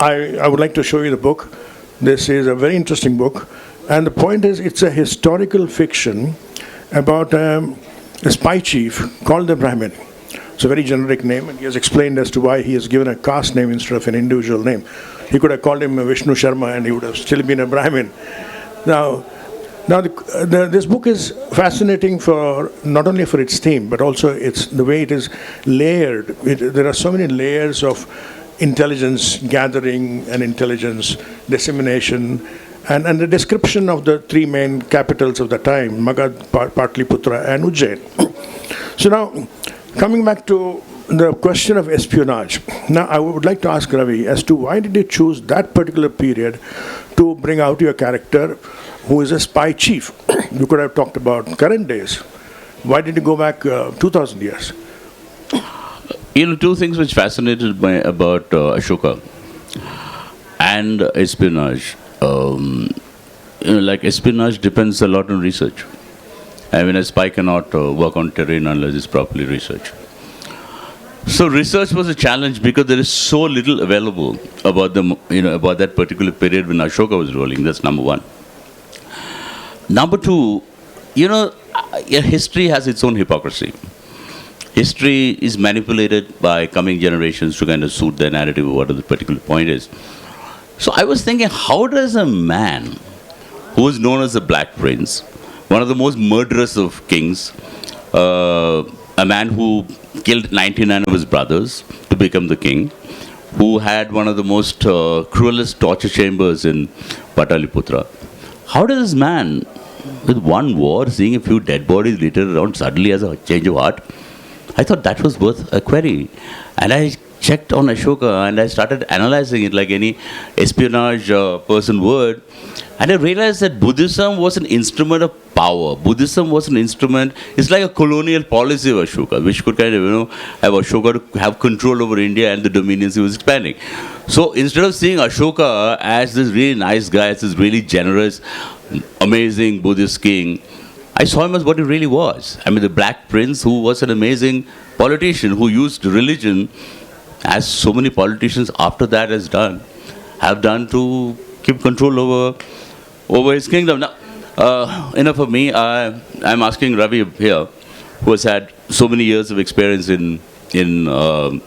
I would like to show you the book. This is a very interesting book. And the point is, it's a historical fiction about a spy chief called the Brahmin. It's a very generic name, and he has explained as to why he has given a caste name instead of an individual name. He could have called him Vishnu Sharma, and he would have still been a Brahmin. Now this book is fascinating for not only for its theme, but also it's the way it is layered. There are so many layers of intelligence gathering and intelligence dissemination, and the description of the three main capitals of the time, Magad, Patliputra, and Ujjain. So now, coming back to the question of espionage. Now, I would like to ask Ravi as to why did you choose that particular period to bring out your character who is a spy chief? You could have talked about current days. Why did you go back 2,000 years? Two things which fascinated me about Ashoka and espionage. Like espionage depends a lot on research. I mean, a spy cannot work on terrain unless it's properly researched. So research was a challenge because there is so little available about about that particular period when Ashoka was ruling. That's number one. Number two, history has its own hypocrisy. History is manipulated by coming generations to kind of suit their narrative of what the particular point is. So I was thinking, how does a man who is known as the Black Prince, one of the most murderous of kings, a man who killed 99 of his brothers to become the king, who had one of the most cruelest torture chambers in Pataliputra, how does this man, with one war, seeing a few dead bodies littered around, suddenly has a change of heart? I thought that was worth a query. And I checked on Ashoka and I started analyzing it like any espionage person would. And I realized that Buddhism was an instrument of power. Buddhism was an instrument, it's like a colonial policy of Ashoka, which could kind of, have Ashoka to have control over India and the dominions he was expanding. So instead of seeing Ashoka as this really nice guy, as this really generous, amazing Buddhist king, I saw him as what he really was. I mean, the Black Prince who was an amazing politician who used religion, as so many politicians after that have done to keep control over his kingdom. Now, enough of me. I'm asking Ravi here, who has had so many years of experience in the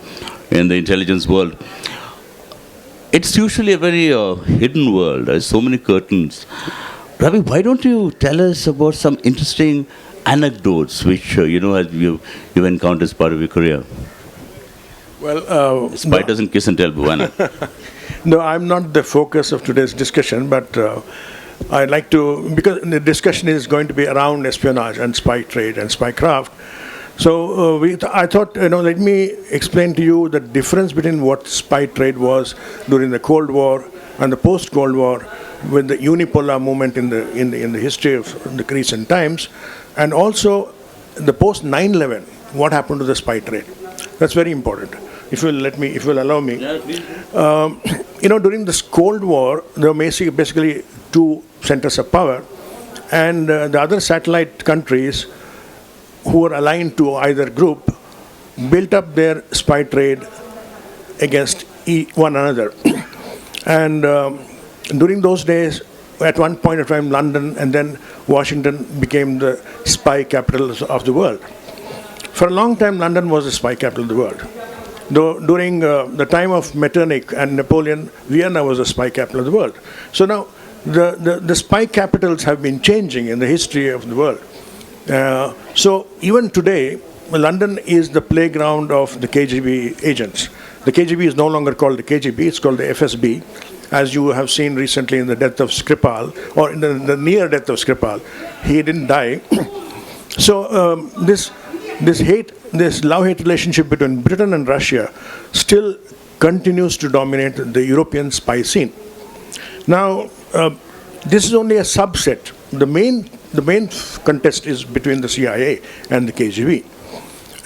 intelligence world. It's usually a very hidden world. There's so many curtains. Ravi, why don't you tell us about some interesting anecdotes which you've encountered as part of your career? Well, spy doesn't kiss and tell, Bhuwana. No, I'm not the focus of today's discussion, but I'd like to, because the discussion is going to be around espionage and spy trade and spy craft. So I thought, let me explain to you the difference between what spy trade was during the Cold War and the post-Cold War, with the unipolar movement in the history of the recent times, and also the post 9/11, what happened to the spy trade. That's very important. If you'll allow me. During this Cold War, there were basically two centers of power, and the other satellite countries who were aligned to either group built up their spy trade against one another. And during those days, at one point of time, London and then Washington became the spy capitals of the world. For a long time, London was the spy capital of the world. Though during the time of Metternich and Napoleon, Vienna was the spy capital of the world. So now, the spy capitals have been changing in the history of the world. So even today, London is the playground of the KGB agents. The KGB is no longer called the KGB, it's called the FSB. As you have seen recently in the death of Skripal, or in the near death of Skripal, he didn't die. So this love-hate relationship between Britain and Russia still continues to dominate the European spy scene. Now, this is only a subset. The main contest is between the CIA and the KGB.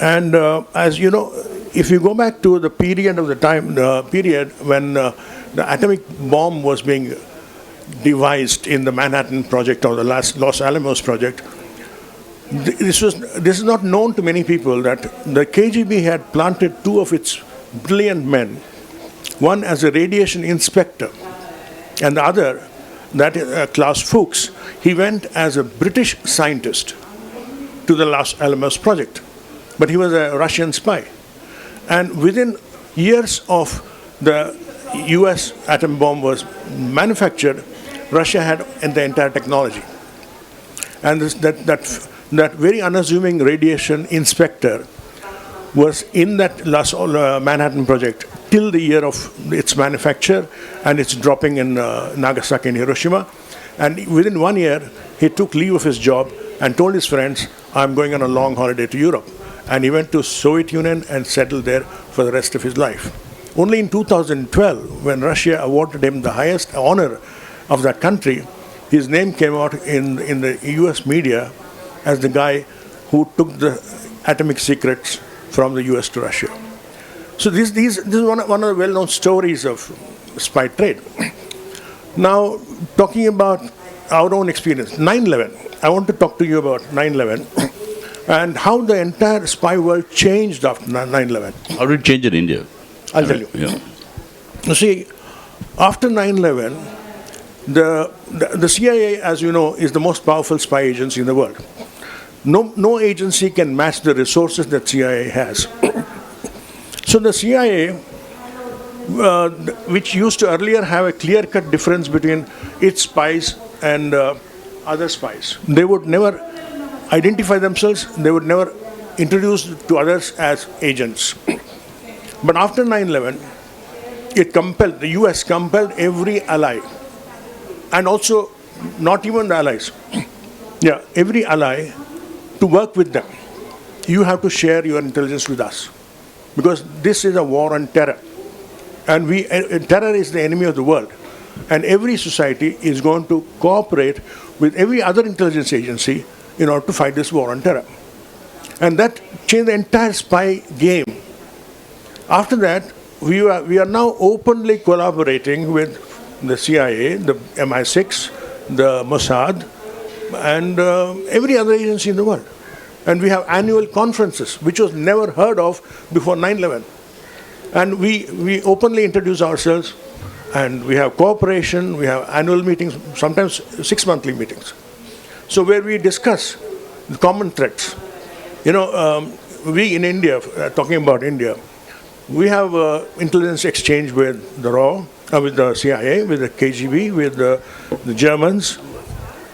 And as you know, if you go back to the period when the atomic bomb was being devised in the Manhattan Project or the Los Alamos Project, this is not known to many people that the KGB had planted two of its brilliant men one as a radiation inspector, and the other, that is Klaus Fuchs, he went as a British scientist to the Los Alamos project. But he was a Russian spy. And within years of the US atom bomb was manufactured, Russia had the entire technology. And that very unassuming radiation inspector was in that Manhattan project till the year of its manufacture and its dropping in Nagasaki and Hiroshima. And within 1 year, he took leave of his job and told his friends, I'm going on a long holiday to Europe. And he went to Soviet Union and settled there for the rest of his life. Only in 2012, when Russia awarded him the highest honor of that country, his name came out in the US media as the guy who took the atomic secrets from the US to Russia. So this is one of the well-known stories of spy trade. Now, talking about our own experience, 9/11. I want to talk to you about 9/11 and how the entire spy world changed after 9/11. How did it change in India? I'll tell you. Yeah. You see, after 9/11, the CIA, as you know, is the most powerful spy agency in the world. No agency can match the resources that CIA has. So the CIA, which used to earlier have a clear-cut difference between its spies and other spies, they would never identify themselves, they would never introduce to others as agents. But after 9/11, the US compelled every ally, and also not even the allies, every ally to work with them. You have to share your intelligence with us, because this is a war on terror. And terror is the enemy of the world. And every society is going to cooperate with every other intelligence agency in order to fight this war on terror. And that changed the entire spy game. After that, we are now openly collaborating with the CIA, the MI6, the Mossad, and every other agency in the world. And we have annual conferences, which was never heard of before 9/11. And we openly introduce ourselves, and we have cooperation, we have annual meetings, sometimes 6-monthly meetings. So where we discuss the common threats. We in India, talking about India, we have intelligence exchange with the RAW, with the CIA, with the KGB, with the Germans,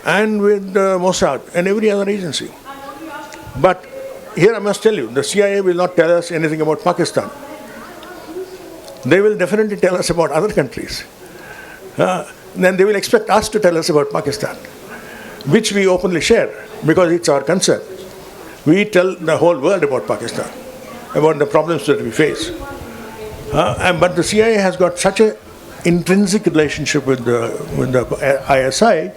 and with the Mossad, and every other agency. But here I must tell you, the CIA will not tell us anything about Pakistan. They will definitely tell us about other countries. Then they will expect us to tell us about Pakistan, which we openly share, because it's our concern. We tell the whole world about Pakistan, about the problems that we face. But the CIA has got such an intrinsic relationship with the ISI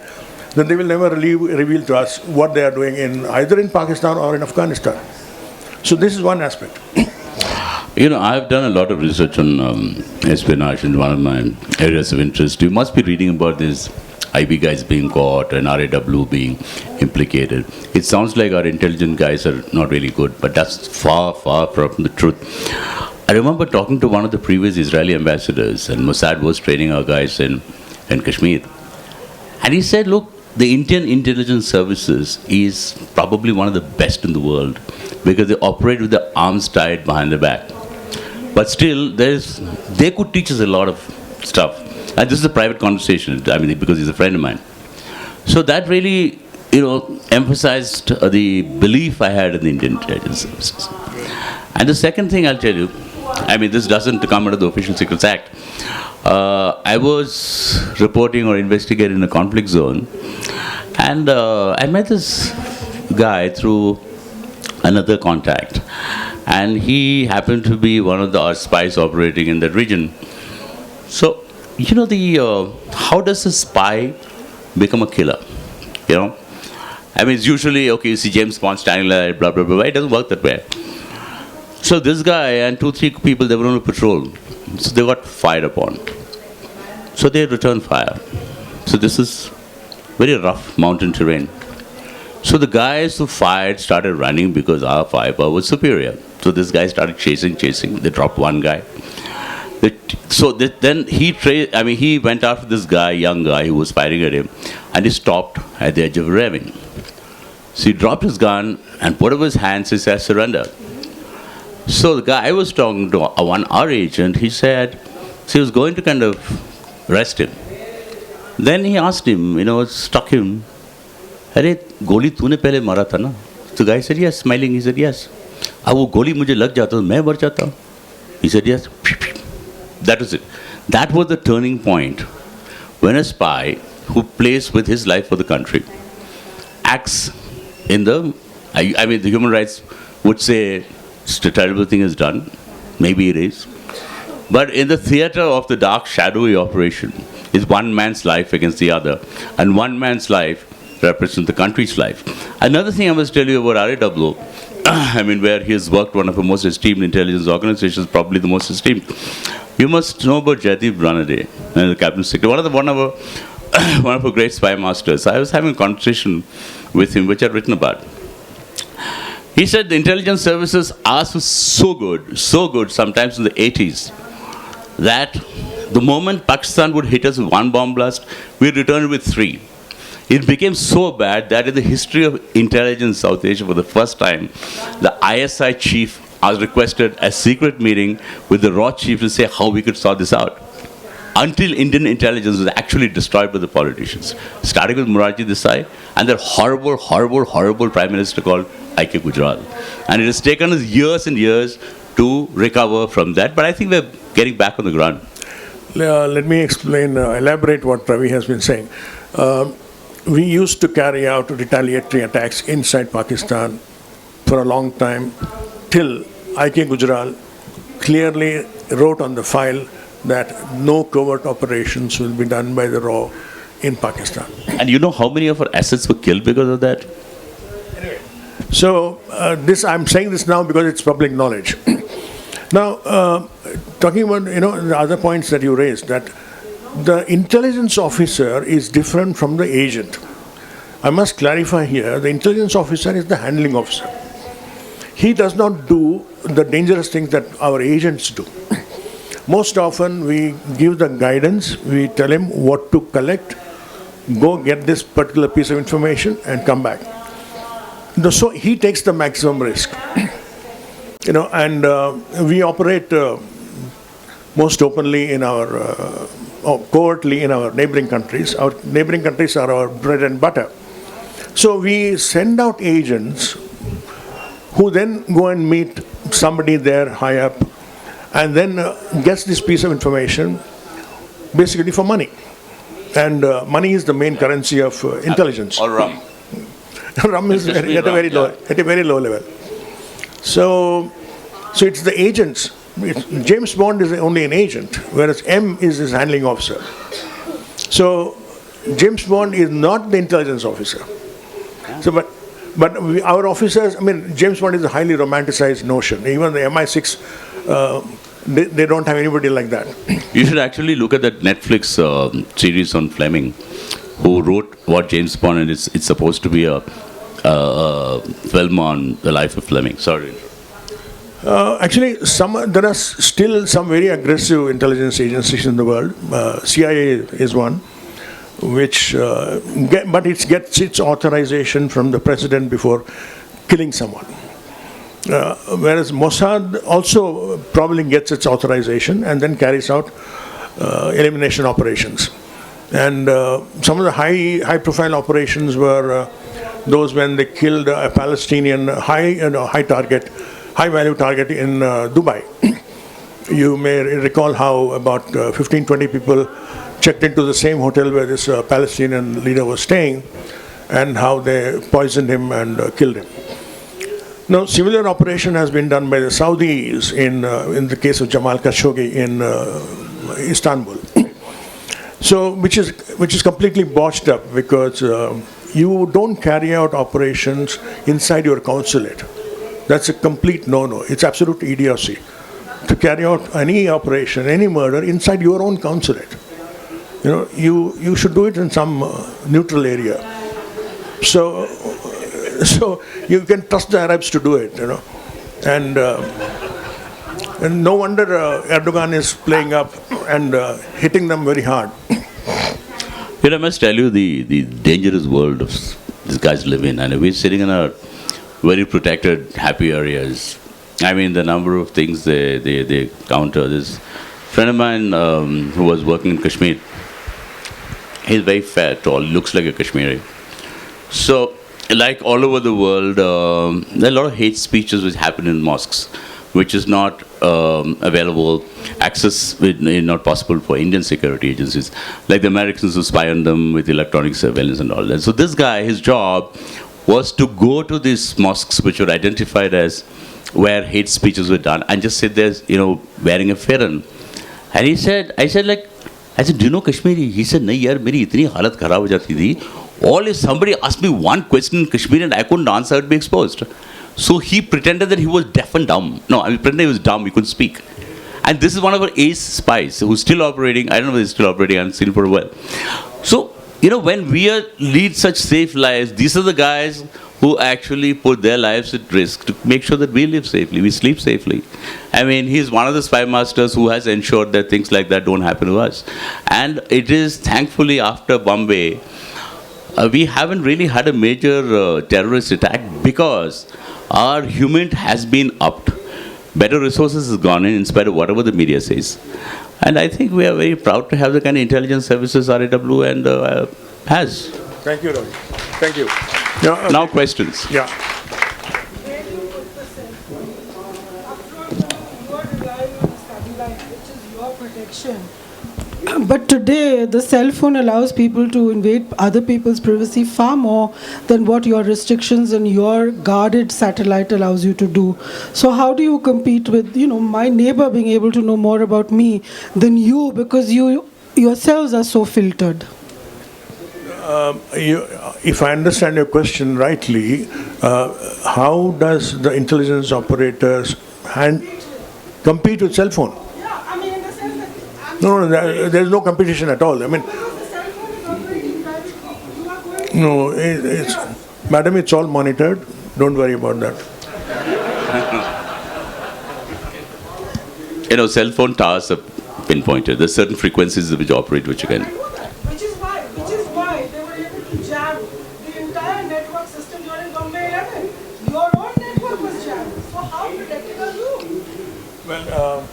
that they will never reveal to us what they are doing either in Pakistan or in Afghanistan. So this is one aspect. I've done a lot of research on espionage in one of my areas of interest. You must be reading about these IB guys being caught and RAW being implicated. It sounds like our intelligent guys are not really good, but that's far, far from the truth. I remember talking to one of the previous Israeli ambassadors, and Mossad was training our guys in Kashmir. And he said, look, the Indian intelligence services is probably one of the best in the world because they operate with the arms tied behind the back. But still, they could teach us a lot of stuff. And this is a private conversation, because he's a friend of mine. So that really, emphasized the belief I had in the Indian intelligence services. And the second thing I'll tell you, this doesn't come under the Official Secrets Act. I was reporting or investigating a conflict zone, and I met this guy through another contact, and he happened to be one of our spies operating in that region. So, how does a spy become a killer? It's usually, okay, you see James Bond standing like blah, blah, blah. It doesn't work that way. So this guy and 2-3 people, they were on a patrol. So they got fired upon. So they returned fire. So this is very rough mountain terrain. So the guys who fired started running because our firepower was superior. So this guy started chasing. They dropped one guy. Then he went after this guy, young guy who was firing at him, and he stopped at the edge of a ravine. So he dropped his gun and put up his hands. He said, "Surrender." So the guy I was talking to, our agent, he said, so he was going to kind of arrest him. Then he asked him, struck him, "Arey, goli tune pehle mara tha na?" The guy said, "Yes," smiling. He said, "Yes." "Ab wo goli mujhe lag jata to main mar jata." He said, "Yes." That was it. That was the turning point when a spy who plays with his life for the country acts in the human rights would say it's a terrible thing is done. Maybe it is. But in the theater of the dark, shadowy operation is one man's life against the other. And one man's life represents the country's life. Another thing I must tell you about RAW, where he has worked one of the most esteemed intelligence organizations, probably the most esteemed. You must know about Jaideep Ranade, the cabinet secretary, one of our great spy masters. I was having a conversation with him, which I've written about. He said the intelligence services are so good, sometimes in the 80s, that the moment Pakistan would hit us with one bomb blast, we'd return with 3. It became so bad that in the history of intelligence in South Asia, for the first time, the ISI chief has requested a secret meeting with the raw chief to say how we could sort this out. Until Indian intelligence was actually destroyed by the politicians. Starting with Morarji Desai and that horrible prime minister called I.K. Gujral. And it has taken us years and years to recover from that. But I think we're getting back on the ground. Let me elaborate what Ravi has been saying. We used to carry out retaliatory attacks inside Pakistan for a long time, till I.K. Gujral clearly wrote on the file that no covert operations will be done by the RAW in Pakistan. And you know how many of our assets were killed because of that? Anyway, so I'm saying this now because it's public knowledge. Now, talking about the other points that you raised, that the intelligence officer is different from the agent. I must clarify here, the intelligence officer is the handling officer. He does not do the dangerous things that our agents do. Most often we give the guidance, we tell him what to collect, go get this particular piece of information and come back. So he takes the maximum risk. And we operate most openly in covertly in our neighboring countries. Our neighboring countries are our bread and butter. So we send out agents who then go and meet somebody there high up and then gets this piece of information basically for money. And money is the main currency of intelligence. Or rum. Rum is at a very low level. So it's the agents. James Bond is only an agent, whereas M is his handling officer. So James Bond is not the intelligence officer. So, but our officers, James Bond is a highly romanticized notion. Even the MI6, they don't have anybody like that. You should actually look at that Netflix series on Fleming, who wrote what James Bond, and it's supposed to be a film on the life of Fleming. Sorry. Actually, there are still some very aggressive intelligence agencies in the world. CIA is one, but it gets its authorization from the president before killing someone. Whereas Mossad also probably gets its authorization and then carries out elimination operations. And some of the high-profile operations were those when they killed a Palestinian high-value target in Dubai. You may recall how about 15-20 people checked into the same hotel where this Palestinian leader was staying, and how they poisoned him and killed him. Now, similar operation has been done by the Saudis in the case of Jamal Khashoggi in Istanbul. So, which is completely botched up because you don't carry out operations inside your consulate. That's a complete no-no. It's absolute idiocy to carry out any operation, any murder inside your own consulate. You should do it in some neutral area. So you can trust the Arabs to do it, and And no wonder Erdogan is playing up and hitting them very hard. You know, I must tell you the dangerous world of these guys live in. And we're sitting in a very protected, happy areas. I mean, the number of things they counter. This friend of mine who was working in Kashmir, he's very fair, tall, looks like a Kashmiri. So, like all over the world, there are a lot of hate speeches which happen in mosques, which is not available, access not possible for Indian security agencies, like the Americans who spy on them with electronic surveillance and all that. So this guy, his job was to go to these mosques which were identified as where hate speeches were done and just sit there, wearing a firan. And I said, do you know Kashmiri? He said, nahi yaar, meri itni halat kharab ho jati thi. All if somebody asked me one question in Kashmiri and I couldn't answer, I'd be exposed. So he pretended that he was deaf and dumb. No, I mean, pretended he was dumb, he couldn't speak. And this is one of our ace spies who's still operating. I don't know if he's still operating, I haven't seen him for a while. So, when we lead such safe lives, these are the guys who actually put their lives at risk to make sure that we live safely, we sleep safely. I mean, he's one of the spy masters who has ensured that things like that don't happen to us. And it is thankfully after Bombay, we haven't really had a major terrorist attack because our humor has been upped. Better resources has gone in spite of whatever the media says. And I think we are very proud to have the kind of intelligence services RAW and has. Thank you, Ravi. Thank you. Now questions. Yeah. Where do you put the cell phone? Upfront, you are relying on a study light, which is your protection. But today, the cell phone allows people to invade other people's privacy far more than what your restrictions and your guarded satellite allows you to do. So how do you compete with, my neighbor being able to know more about me than you because you yourselves are so filtered? If I understand your question rightly, how does the intelligence operators compete with cell phone? Yeah, I mean, in the sense that... No, there's no competition at all. I mean, The cell phone is operating privately. You are going... Madam, it's all monitored. Don't worry about that. Cell phone towers are pinpointed. There's certain frequencies which operate, which you can... Which is why they were able to jam the entire network system during Bombay 11. Your own network was jammed. So how protected are you? Well,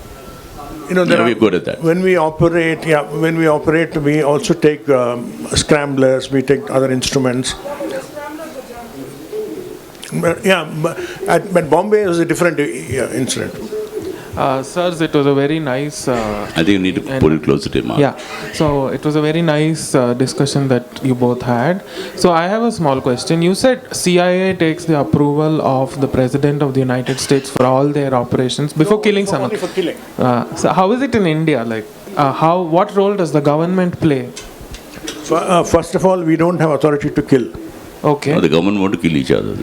we're good at that. When we operate, we also take scramblers, we take other instruments. But Bombay is a different incident. Sirs, it was a very nice... I think you need to put it closer to him. Yeah, so it was a very nice discussion that you both had. So I have a small question. You said CIA takes the approval of the President of the United States for all their operations before killing someone. Only for killing. So how is it in India? Like, what role does the government play? First of all, we don't have authority to kill. Okay. The government want to kill each other.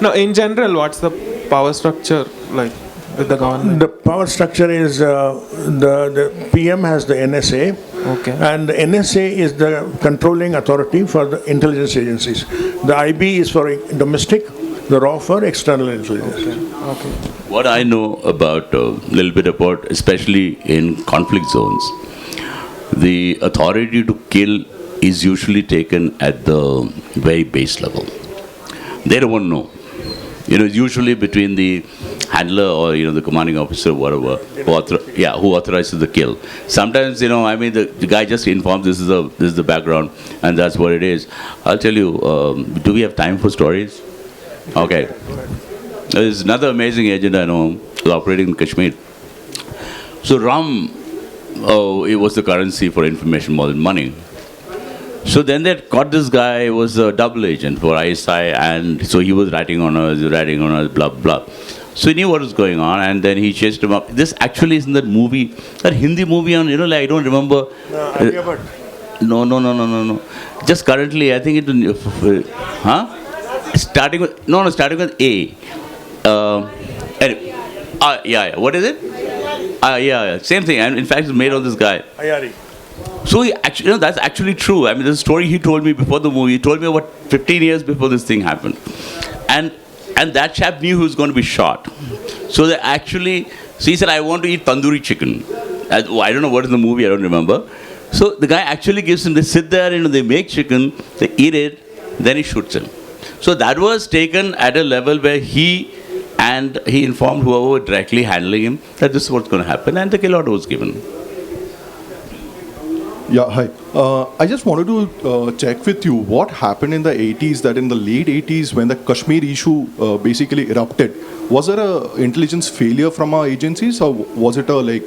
No, in general, what's the power structure like with the government? The power structure is the PM has the NSA. Okay. And the NSA is the controlling authority for the intelligence agencies. The IB is for domestic, the RAW for external intelligence. Okay. What I know about, a little bit about, especially in conflict zones, the authority to kill is usually taken at the very base level. They don't want to know. Usually between the handler or the commanding officer, whatever, who authorizes the kill. Sometimes the guy just informs this is the background and that's what it is. I'll tell you. Do we have time for stories? Okay. There's another amazing agent I know who's operating in Kashmir. So Ram, it was the currency for information more than money. So then they caught this guy, who was a double agent for ISI, and so he was writing on us, blah, blah. So he knew what was going on, and then he chased him up. This actually is in that movie, that Hindi movie on, I don't remember. No. Just currently, I think it, starting with A. Anyway, what is it? Same thing, and in fact, it's made on this guy. Ayari. So he actually, that's actually true. I mean, the story he told me before the movie, he told me about 15 years before this thing happened. And and that chap knew he was going to be shot. So they actually, so he said, I want to eat tandoori chicken. I don't know what is the movie, I don't remember. So the guy actually gives him, they sit there, they make chicken, they eat it, then he shoots him. So that was taken at a level where he informed whoever was directly handling him that this is what's going to happen, and the kill order was given. Yeah, hi. I just wanted to check with you what happened in the 80s, that in the late 80s when the Kashmir issue basically erupted, was there a intelligence failure from our agencies, or was it a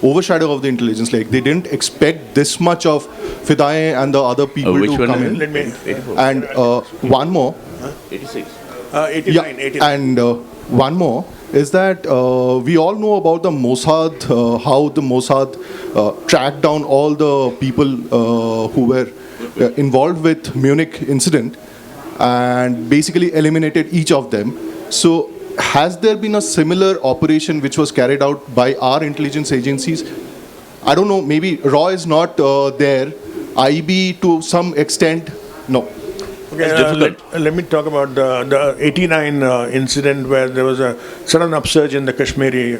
overshadow of the intelligence? Like they didn't expect this much of Fidai and the other people Which to one come is in. it? And one more. 86. 89, 89. And one more is that we all know about the Mossad, how the Mossad tracked down all the people who were involved with Munich incident and basically eliminated each of them. So has there been a similar operation which was carried out by our intelligence agencies? I don't know, maybe RAW is not there, IB to some extent, no. Okay, let me talk about the 89 incident where there was a sudden upsurge in the Kashmiri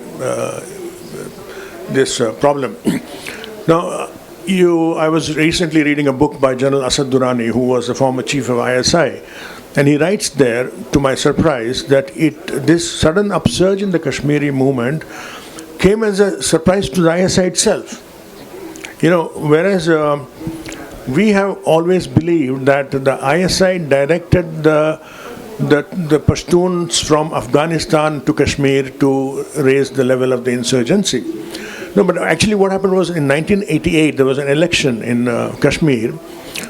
problem. Now, I was recently reading a book by General Asad Durrani, who was the former chief of ISI, and he writes there, to my surprise, that this sudden upsurge in the Kashmiri movement came as a surprise to the ISI itself. Whereas we have always believed that the ISI directed the Pashtuns from Afghanistan to Kashmir to raise the level of the insurgency. No, but actually what happened was in 1988 there was an election in Kashmir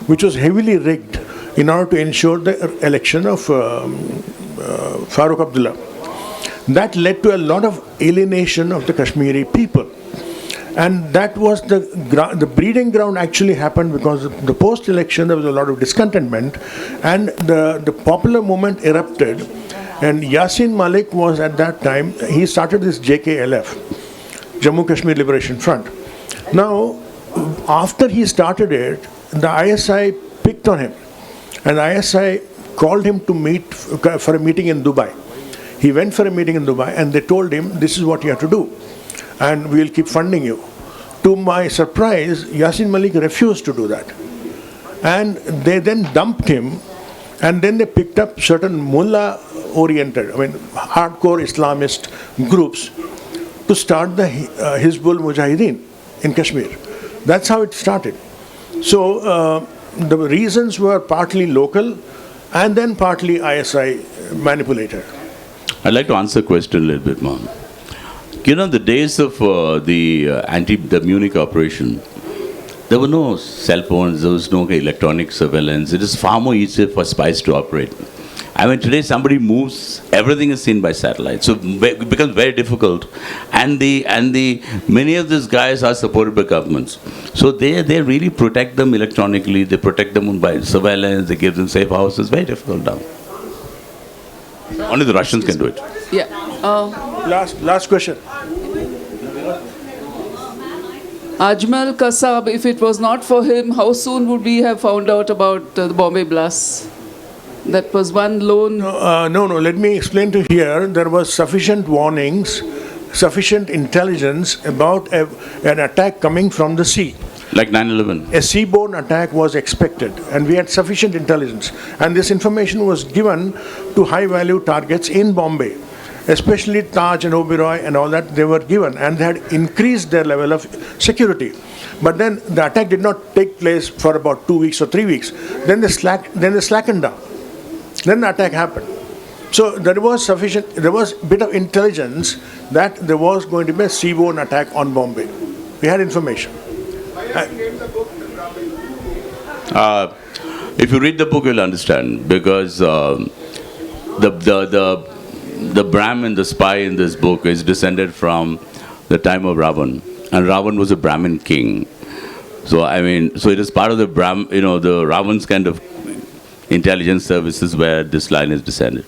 which was heavily rigged in order to ensure the election of Farooq Abdullah. That led to a lot of alienation of the Kashmiri people. And that was the breeding ground actually happened because the post-election there was a lot of discontentment and the popular movement erupted, and Yasin Malik was at that time, he started this JKLF, Jammu Kashmir Liberation Front. Now, after he started it, the ISI picked on him and the ISI called him to meet for a meeting in Dubai. He went for a meeting in Dubai and they told him, this is what you have to do and we will keep funding you. To my surprise, Yasin Malik refused to do that. And they then dumped him, and then they picked up certain mullah-oriented, hardcore Islamist groups to start the Hizbul Mujahideen in Kashmir. That's how it started. So the reasons were partly local and then partly ISI manipulated. I'd like to answer the question a little bit more. The days of the Munich operation, there were no cell phones, there was no electronic surveillance. It is far more easier for spies to operate. Today somebody moves, everything is seen by satellite. So it becomes very difficult. And many of these guys are supported by governments. So they really protect them electronically, they protect them by surveillance, they give them safe houses. It's very difficult now. Only the Russians can do it. Yeah. Last question. Ajmal Kasab, if it was not for him, how soon would we have found out about the Bombay blasts? That was one lone... No, let me explain to you here. There was sufficient warnings, sufficient intelligence about an attack coming from the sea. Like 9/11. A seaborne attack was expected, and we had sufficient intelligence. And this information was given to high-value targets in Bombay, especially Taj and Oberoi and all that. They were given, and they had increased their level of security. But then the attack did not take place for about 2 weeks or 3 weeks. Then they slackened down. Then the attack happened. So there was a bit of intelligence that there was going to be a seaborne attack on Bombay. We had information. If you read the book, you'll understand, because the Brahmin, the spy in this book, is descended from the time of Ravan, and Ravan was a Brahmin king. So it is part of the the Ravan's kind of intelligence services where this line is descended.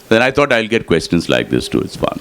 Then I thought I'll get questions like this too. It's fun.